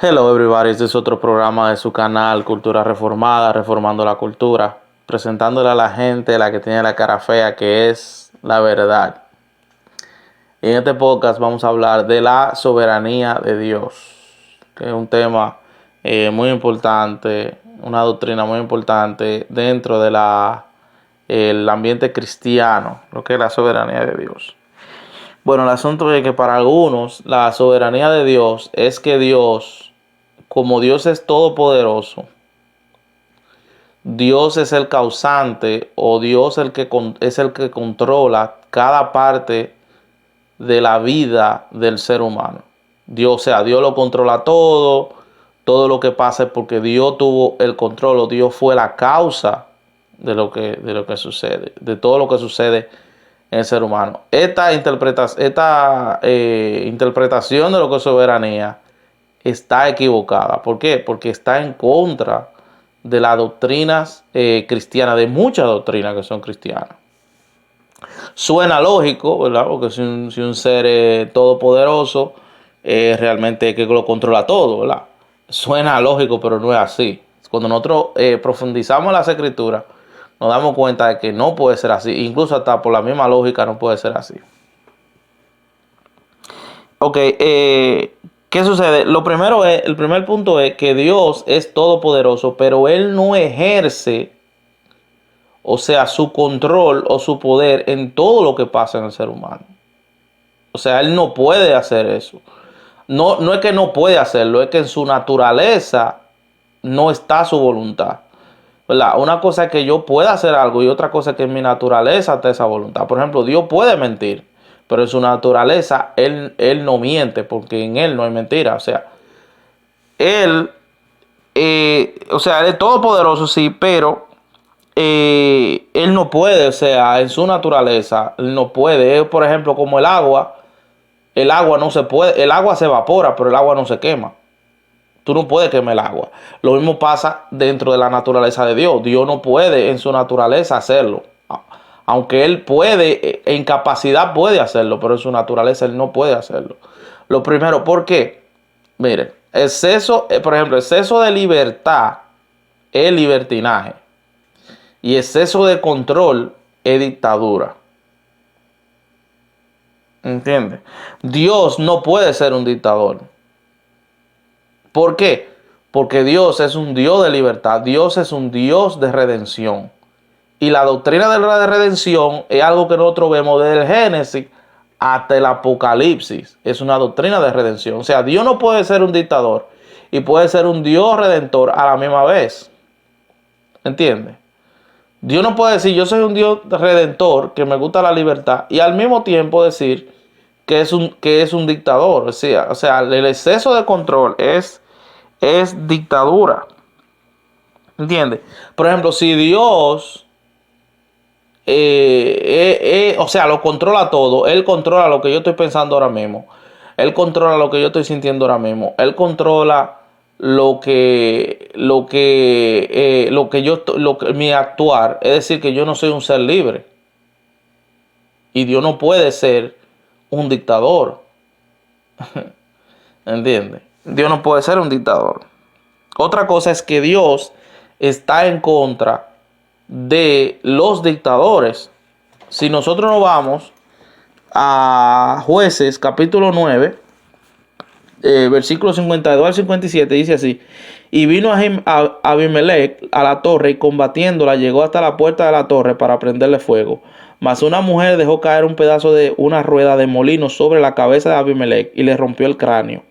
Hello everybody, este es otro programa de su canal Cultura Reformada, Reformando la Cultura, presentándole a la gente la que tiene la cara fea, que es la verdad. Y en este podcast vamos a hablar de la soberanía de Dios, que es un tema muy importante, una doctrina muy importante dentro de el ambiente cristiano, lo que es la soberanía de Dios. Bueno, el asunto es que para algunos la soberanía de Dios es que Dios, como Dios es todopoderoso, Dios es el causante o Dios es el que controla cada parte de la vida del ser humano. Dios, o sea, Dios lo controla todo lo que pasa es porque Dios tuvo el control o Dios fue la causa de lo que sucede, de todo lo que sucede en el ser humano. Esta interpretación de lo que es soberanía está equivocada. ¿Por qué? Porque está en contra de las doctrinas cristianas, de muchas doctrinas que son cristianas. Suena lógico, ¿verdad? Porque si un ser todopoderoso realmente es que lo controla todo, ¿verdad? Suena lógico, pero no es así. Cuando nosotros profundizamos las escrituras, nos damos cuenta de que no puede ser así. Incluso hasta por la misma lógica no puede ser así. Ok, ¿qué sucede? El primer punto es que Dios es todopoderoso, pero Él no ejerce, o sea, su control o su poder en todo lo que pasa en el ser humano. O sea, Él no puede hacer eso. No es que no puede hacerlo, es que en su naturaleza no está su voluntad. ¿Verdad? Una cosa es que yo pueda hacer algo y otra cosa es que en mi naturaleza está esa voluntad. Por ejemplo, Dios puede mentir, pero en su naturaleza Él no miente porque en Él no hay mentira. O sea, Él, Él es todopoderoso, sí, pero Él no puede, o sea, en su naturaleza, Él no puede. Es, por ejemplo, como el agua no se puede, el agua se evapora, pero el agua no se quema. Tú no puedes quemar el agua. Lo mismo pasa dentro de la naturaleza de Dios. Dios no puede en su naturaleza hacerlo. Aunque Él puede, en capacidad puede hacerlo, pero en su naturaleza Él no puede hacerlo. Lo primero, ¿por qué? Mire, por ejemplo, exceso de libertad es libertinaje. Y exceso de control es dictadura. ¿Entiendes? Dios no puede ser un dictador. ¿Por qué? Porque Dios es un Dios de libertad, Dios es un Dios de redención. Y la doctrina de la redención es algo que nosotros vemos desde el Génesis hasta el Apocalipsis. Es una doctrina de redención. O sea, Dios no puede ser un dictador y puede ser un Dios redentor a la misma vez. ¿Entiendes? Dios no puede decir yo soy un Dios redentor que me gusta la libertad y al mismo tiempo decir que es un dictador. O sea, el exceso de control es dictadura. ¿Entiendes? Por ejemplo, si Dios, o sea, lo controla todo, Él controla lo que yo estoy pensando ahora mismo, Él controla lo que yo estoy sintiendo ahora mismo, Él controla mi actuar, es decir, que yo no soy un ser libre y Dios no puede ser un dictador. ¿Entiendes? Dios no puede ser un dictador. Otra cosa es que Dios está en contra de los dictadores. Si nosotros nos vamos a Jueces capítulo 9, versículos 52 al 57, dice así: y vino a Abimelech a la torre y combatiéndola llegó hasta la puerta de la torre para prenderle fuego. Mas una mujer dejó caer un pedazo de una rueda de molino sobre la cabeza de Abimelech y le rompió el cráneo.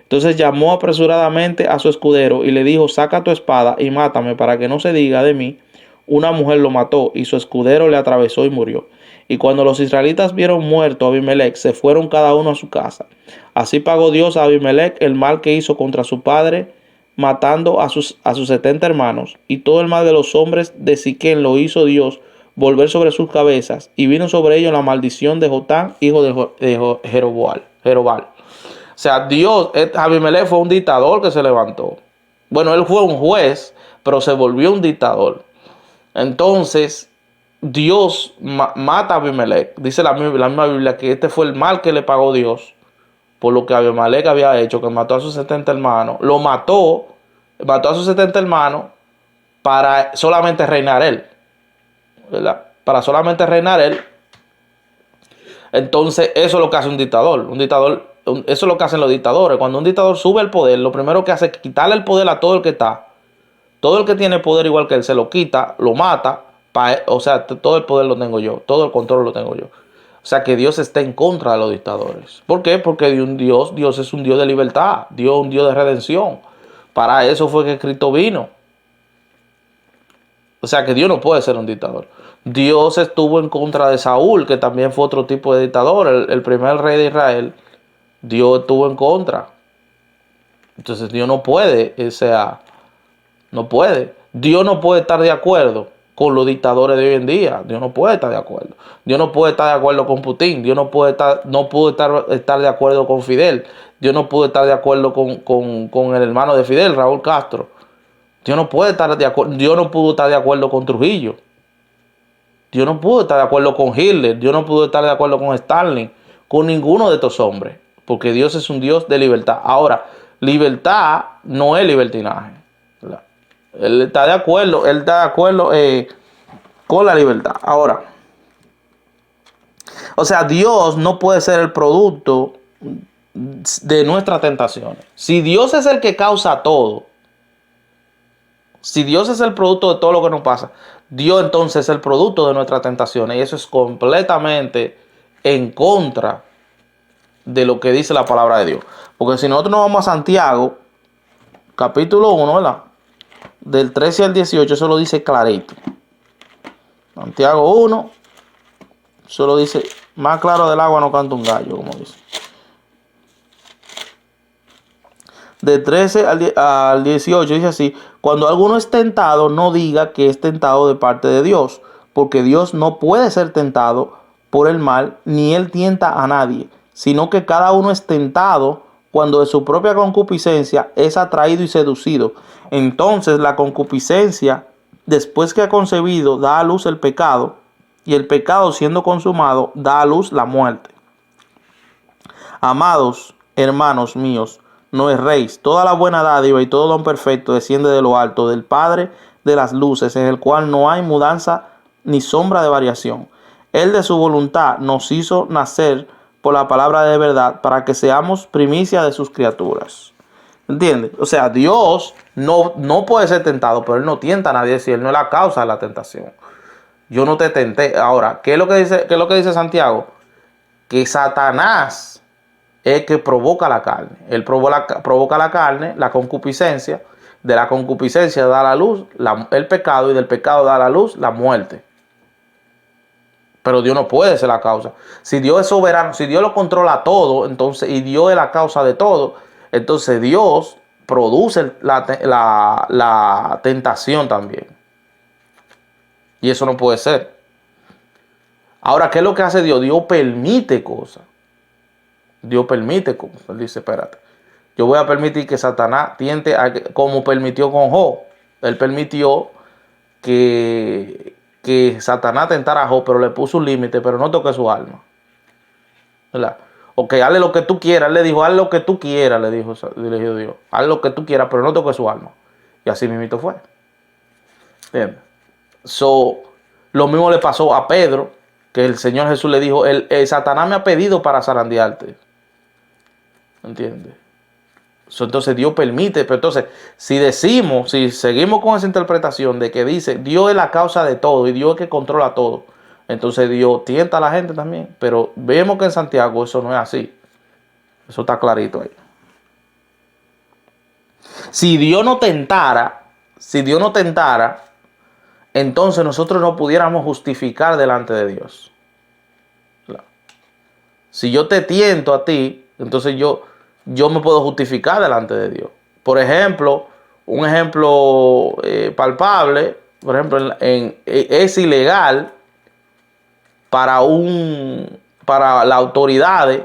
Entonces llamó apresuradamente a su escudero y le dijo: saca tu espada y mátame para que no se diga de mí, una mujer lo mató. Y su escudero le atravesó y murió. Y cuando los israelitas vieron muerto a Abimelech, se fueron cada uno a su casa. Así pagó Dios a Abimelech el mal que hizo contra su padre, matando a sus 70 hermanos. Y todo el mal de los hombres de Siquén lo hizo Dios volver sobre sus cabezas. Y vino sobre ellos la maldición de Jotán, hijo de Jerobal. O sea, Abimelech fue un dictador que se levantó. Bueno, él fue un juez, pero se volvió un dictador. Entonces, Dios mata a Abimelech. Dice la misma Biblia que este fue el mal que le pagó Dios por lo que Abimelech había hecho, que mató a sus 70 hermanos. Lo mató a sus 70 hermanos para solamente reinar él, ¿verdad? Para solamente reinar él. Entonces, eso es lo que hace un dictador. Eso es lo que hacen los dictadores. Cuando un dictador sube al poder, lo primero que hace es quitarle el poder a todo el que está. Todo el que tiene poder igual que él se lo quita, lo mata. O sea, todo el poder lo tengo yo, todo el control lo tengo yo. O sea, que Dios está en contra de los dictadores. ¿Por qué? Porque Dios es un Dios de libertad, Dios es un Dios de redención. Para eso fue que Cristo vino. O sea, que Dios no puede ser un dictador. Dios estuvo en contra de Saúl, que también fue otro tipo de dictador, el primer rey de Israel. Dios estuvo en contra. Entonces Dios no puede, o sea, no puede. Dios no puede estar de acuerdo con los dictadores de hoy en día. Dios no puede estar de acuerdo. Dios no puede estar de acuerdo con Putin. Dios no pudo estar de acuerdo con Fidel. Dios no pudo estar de acuerdo con el hermano de Fidel, Raúl Castro. Dios no puede estar de acuerdo. Dios no pudo estar de acuerdo con Trujillo. Dios no pudo estar de acuerdo con Hitler. Dios no pudo estar de acuerdo con Stalin. Con ninguno de estos hombres. Porque Dios es un Dios de libertad. Ahora, libertad no es libertinaje. ¿Verdad? Él está de acuerdo con la libertad. Ahora, o sea, Dios no puede ser el producto de nuestras tentaciones. Si Dios es el que causa todo, si Dios es el producto de todo lo que nos pasa, Dios entonces es el producto de nuestras tentaciones. Y eso es completamente en contra de lo que dice la palabra de Dios. Porque si nosotros nos vamos a Santiago, capítulo 1, ¿verdad? Del 13 al 18, eso lo dice clarito. Santiago 1, solo dice, más claro del agua no canta un gallo, como dice. De 13 al 18 dice así: cuando alguno es tentado, no diga que es tentado de parte de Dios, porque Dios no puede ser tentado por el mal, ni él tienta a nadie, sino que cada uno es tentado cuando de su propia concupiscencia es atraído y seducido. Entonces la concupiscencia, después que ha concebido, da a luz el pecado, y el pecado, siendo consumado, da a luz la muerte. Amados hermanos míos, no erréis. Toda la buena dádiva y todo don perfecto desciende de lo alto, del Padre de las luces, en el cual no hay mudanza ni sombra de variación. Él de su voluntad nos hizo nacer por la palabra de verdad, para que seamos primicia de sus criaturas. ¿Entiendes? O sea, Dios no puede ser tentado, pero Él no tienta a nadie si Él no es la causa de la tentación. Yo no te tenté. Ahora, ¿qué es lo que dice Santiago? Que Satanás es el que provoca la carne. Él provoca la carne, la concupiscencia. De la concupiscencia da a la luz el pecado, y del pecado da a la luz la muerte. Pero Dios no puede ser la causa. Si Dios es soberano, si Dios lo controla todo, entonces, y Dios es la causa de todo, entonces Dios produce la tentación también. Y eso no puede ser. Ahora, ¿qué es lo que hace Dios? Dios permite cosas. Dios permite cosas. Él dice, espérate, yo voy a permitir que Satanás tiente, como permitió con Job. Él permitió que Satanás tentara a Job, pero le puso un límite, pero no toque su alma. ¿Verdad? Ok, hazle lo que tú quieras. Él le dijo, haz lo que tú quieras, le dijo Dios. Haz lo que tú quieras, pero no toque su alma. Y así mismito fue. ¿Entiendes? Lo mismo le pasó a Pedro, que el Señor Jesús le dijo, Satanás me ha pedido para zarandearte. ¿Entiendes? Entonces Dios permite, pero entonces si seguimos con esa interpretación de que dice Dios es la causa de todo y Dios es el que controla todo, entonces Dios tienta a la gente también. Pero vemos que en Santiago eso no es así. Eso está clarito ahí. Si Dios no tentara, entonces nosotros no pudiéramos justificar delante de Dios. Si yo te tiento a ti, entonces yo me puedo justificar delante de Dios. Por ejemplo, un ejemplo palpable, por ejemplo, es ilegal para las autoridades,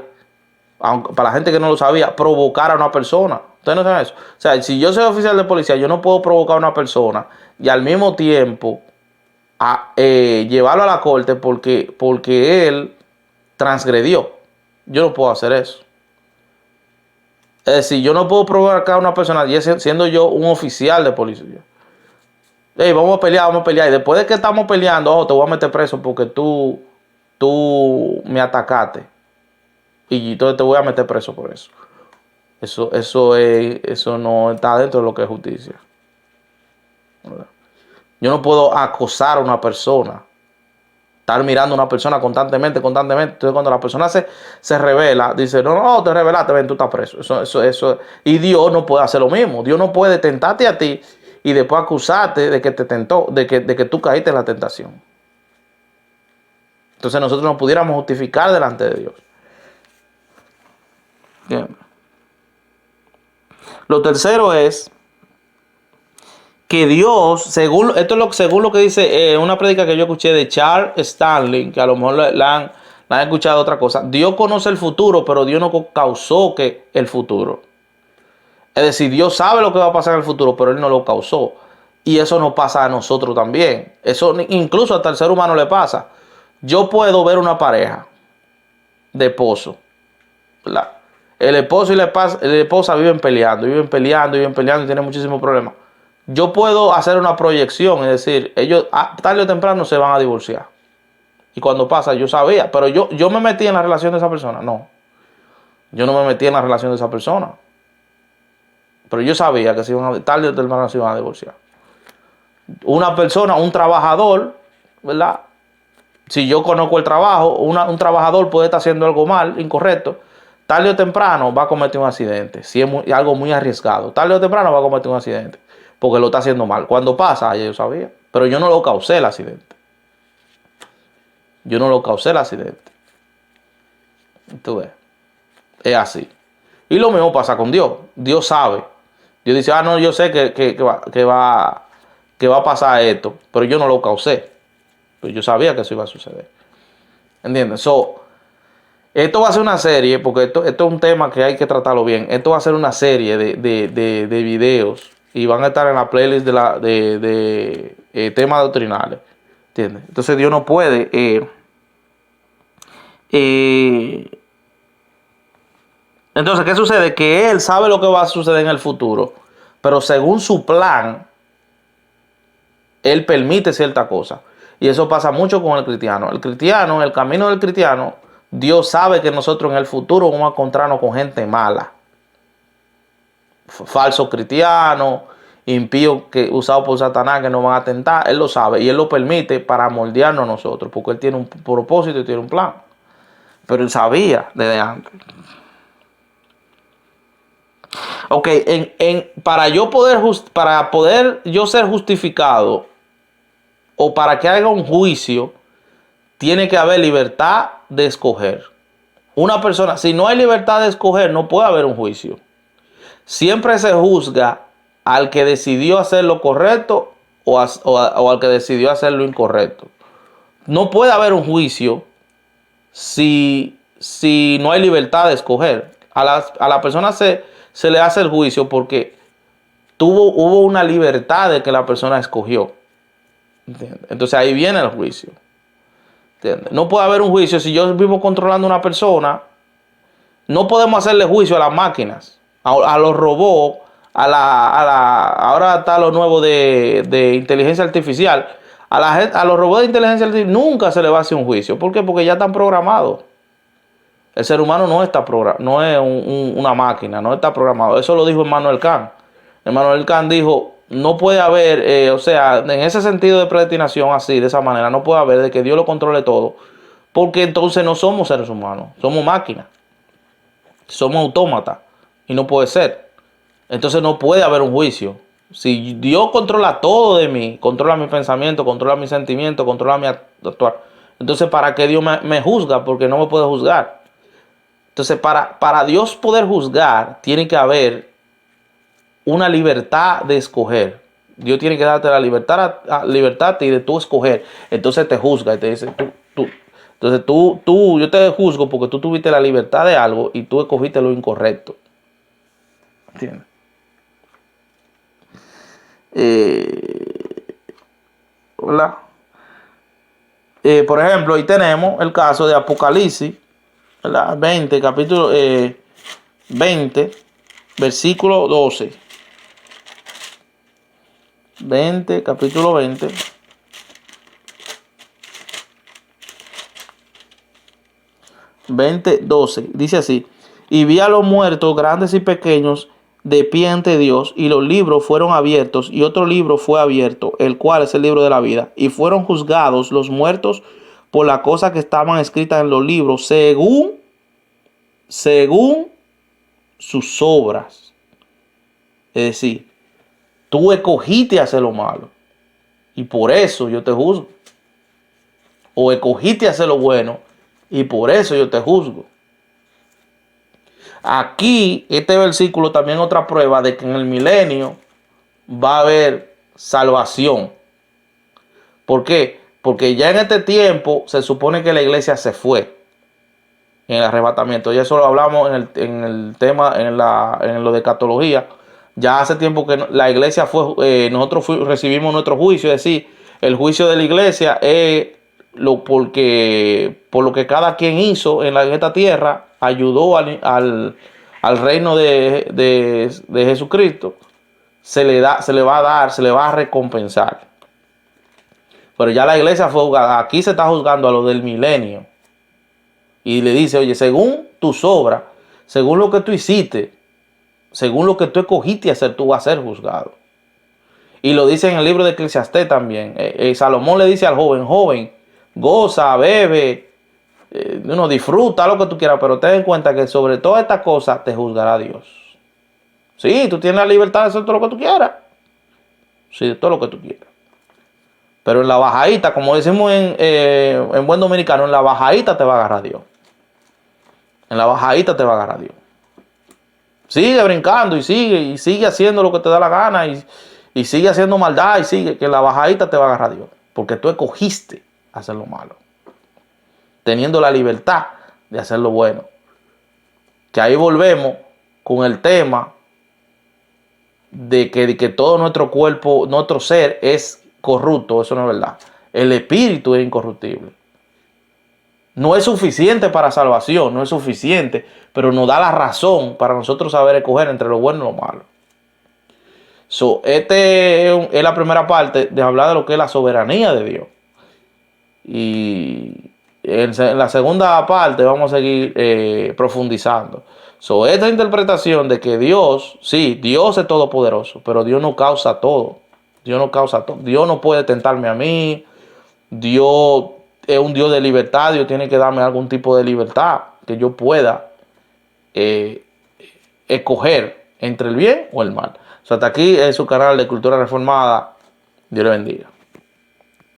para la gente que no lo sabía, provocar a una persona. Ustedes no saben eso. O sea, si yo soy oficial de policía, yo no puedo provocar a una persona y al mismo tiempo llevarlo a la corte porque él transgredió. Yo no puedo hacer eso. Es decir, yo no puedo provocar a una persona, y siendo yo un oficial de policía. Hey, vamos a pelear, vamos a pelear. Y después de que estamos peleando, te voy a meter preso porque tú me atacaste. Y entonces te voy a meter preso por eso. Eso no está dentro de lo que es justicia. ¿Verdad? Yo no puedo acosar a una persona. Estar mirando a una persona constantemente. Entonces cuando la persona se revela, dice, no, te revelaste, ven, tú estás preso. Eso. Y Dios no puede hacer lo mismo. Dios no puede tentarte a ti y después acusarte de que te tentó, de que tú caíste en la tentación. Entonces nosotros nos pudiéramos justificar delante de Dios. Bien. Lo tercero es que Dios, según lo que dice una prédica que yo escuché de Charles Stanley, que a lo mejor la han escuchado otra cosa, Dios conoce el futuro, pero Dios no causó que el futuro. Es decir, Dios sabe lo que va a pasar en el futuro, pero Él no lo causó. Y eso nos pasa a nosotros también. Eso incluso hasta al ser humano le pasa. Yo puedo ver una pareja de esposo, ¿verdad? El esposo y la esposa viven peleando y tienen muchísimos problemas. Yo puedo hacer una proyección, es decir, ellos tarde o temprano se van a divorciar. Y cuando pasa, yo sabía, pero yo me metí en la relación de esa persona. No, yo no me metí en la relación de esa persona. Pero yo sabía que tarde o temprano se iban a divorciar. Una persona, un trabajador, ¿verdad? Si yo conozco el trabajo, un trabajador puede estar haciendo algo mal, incorrecto. Tarde o temprano va a cometer un accidente. Si es algo muy arriesgado, tarde o temprano va a cometer un accidente. Porque lo está haciendo mal. Cuando pasa, ya yo sabía. Pero yo no lo causé el accidente. Yo no lo causé el accidente. Tú ves. Es así. Y lo mismo pasa con Dios. Dios sabe. Dios dice, no, yo sé que va a pasar esto. Pero yo no lo causé. Pero yo sabía que eso iba a suceder. ¿Entiendes? Esto va a ser una serie, porque esto es un tema que hay que tratarlo bien. Esto va a ser una serie de videos y van a estar en la playlist de temas doctrinales. ¿Entiendes? Entonces Dios no puede entonces, ¿qué sucede? Que Él sabe lo que va a suceder en el futuro, pero según su plan, Él permite cierta cosa. Y eso pasa mucho con el cristiano. El cristiano, en el camino del cristiano, Dios sabe que nosotros en el futuro vamos a encontrarnos con gente mala. Falsos cristianos, impíos usados por Satanás que nos van a tentar. Él lo sabe y Él lo permite para moldearnos a nosotros, porque Él tiene un propósito y tiene un plan. Pero Él sabía desde antes. Ok, para poder yo ser justificado o para que haga un juicio, tiene que haber libertad de escoger. Una persona, si no hay libertad de escoger, no puede haber un juicio. Siempre se juzga al que decidió hacer lo correcto o al que decidió hacer lo incorrecto. No puede haber un juicio si no hay libertad de escoger. A la persona se le hace el juicio porque hubo una libertad de que la persona escogió. ¿Entiendes? Entonces ahí viene el juicio. ¿Entiendes? No puede haber un juicio si yo vivo controlando a una persona. No podemos hacerle juicio a las máquinas, a los robots, ahora está lo nuevo de inteligencia artificial. A los robots de inteligencia artificial nunca se le va a hacer un juicio. ¿Por qué? Porque ya están programados. El ser humano no está programado, no es una máquina, no está programado. Eso lo dijo Immanuel Kant. Immanuel Kant dijo, no puede haber, o sea, en ese sentido de predestinación así, de esa manera, no puede haber de que Dios lo controle todo. Porque entonces no somos seres humanos, somos máquinas. Somos autómatas y no puede ser. Entonces no puede haber un juicio. Si Dios controla todo de mí, controla mi pensamiento, controla mis sentimientos, controla mi actuar, entonces ¿para qué Dios me juzga? Porque no me puede juzgar. Entonces para Dios poder juzgar tiene que haber una libertad de escoger. Dios tiene que darte la libertad y de tú escoger. Entonces te juzga y te dice entonces yo te juzgo porque tú tuviste la libertad de algo y tú escogiste lo incorrecto. ¿Entiendes? ¿Verdad? Por ejemplo, ahí tenemos el caso de Apocalipsis, ¿verdad? 20, capítulo 20, versículo 12. 20, capítulo 20. Dice así: y vi a los muertos, grandes y pequeños, de pie ante Dios, y los libros fueron abiertos, y otro libro fue abierto, el cual es el libro de la vida, y fueron juzgados los muertos por las cosas que estaban escritas en los libros, según sus obras. Es decir, tú escogiste hacer lo malo, y por eso yo te juzgo. O escogiste hacer lo bueno, y por eso yo te juzgo. Aquí, este versículo también es otra prueba de que en el milenio va a haber salvación. ¿Por qué? Porque ya en este tiempo se supone que la iglesia se fue en el arrebatamiento. Y eso lo hablamos en el tema, en lo de escatología. Ya hace tiempo que la iglesia fue, nosotros recibimos nuestro juicio. Es decir, el juicio de la iglesia es por lo que cada quien hizo en esta tierra, ayudó al reino de Jesucristo, se le va a dar, se le va a recompensar. Pero ya la iglesia fue juzgada. Aquí se está juzgando a lo del milenio. Y le dice, oye, según tus obras, según lo que tú hiciste, según lo que tú escogiste hacer, tú vas a ser juzgado. Y lo dice en el libro de Eclesiastés también. Salomón le dice al joven, goza, bebe, disfruta lo que tú quieras, pero ten en cuenta que sobre todas estas cosas te juzgará Dios. Sí, tú tienes la libertad de hacer todo lo que tú quieras. Sí, todo lo que tú quieras. Pero en la bajadita, como decimos en buen dominicano, en la bajadita te va a agarrar Dios. En la bajadita te va a agarrar Dios. Sigue brincando y sigue haciendo lo que te da la gana y sigue haciendo maldad y sigue, que en la bajadita te va a agarrar Dios. Porque tú escogiste hacer lo malo, teniendo la libertad de hacer lo bueno. Que ahí volvemos con el tema de que todo nuestro cuerpo, nuestro ser es corrupto. Eso no es verdad. El espíritu es incorruptible. No es suficiente para salvación, no es suficiente, pero nos da la razón para nosotros saber escoger entre lo bueno y lo malo. Es la primera parte de hablar de lo que es la soberanía de Dios. Y en la segunda parte vamos a seguir profundizando. Esta interpretación de que Dios, sí, Dios es todopoderoso, pero Dios no causa todo. Dios no causa todo. Dios no puede tentarme a mí. Dios es un Dios de libertad. Dios tiene que darme algún tipo de libertad que yo pueda escoger entre el bien o el mal. Hasta aquí es su canal de Cultura Reformada. Dios le bendiga.